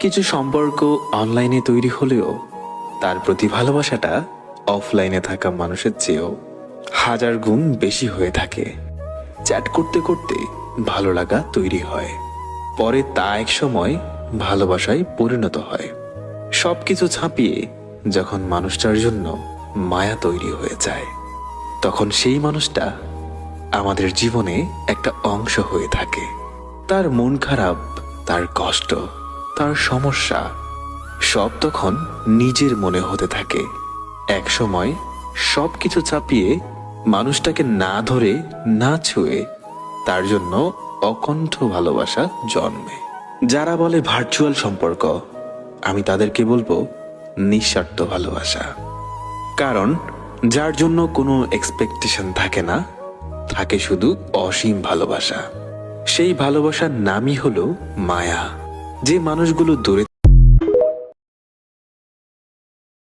কিছু সম্পর্ক অনলাইনে তৈরি হলেও তার প্রতি ভালোবাসাটা অফলাইনে থাকা মানুষের চেয়েও হাজার গুণ বেশি হয়ে থাকে। চ্যাট করতে করতে ভালো লাগা তৈরি হয়, পরে তা এক সময় ভালোবাসায় পরিণত হয়। সবকিছু ছাপিয়ে যখন মানুষটার জন্য মায়া তৈরি হয়ে যায়, তখন সেই মানুষটা আমাদের জীবনে একটা অংশ হয়ে থাকে। তার মন খারাপ, তার কষ্ট, তার সমস্যা সব তখন নিজের মনে হতে থাকে। এক সময় সবকিছু চাপিয়ে মানুষটাকে না ধরে না ছুঁয়ে তার জন্য অকণ্ঠ ভালোবাসা জন্মে। যারা বলে ভার্চুয়াল সম্পর্ক, আমি তাদেরকে বলবো নিঃস্বার্থ ভালোবাসা। কারণ যার জন্য কোনো এক্সপেকটেশন থাকে না, থাকে শুধু অসীম ভালোবাসা। সেই ভালোবাসার নামই হলো মায়া। যে মানুষগুলো দূরে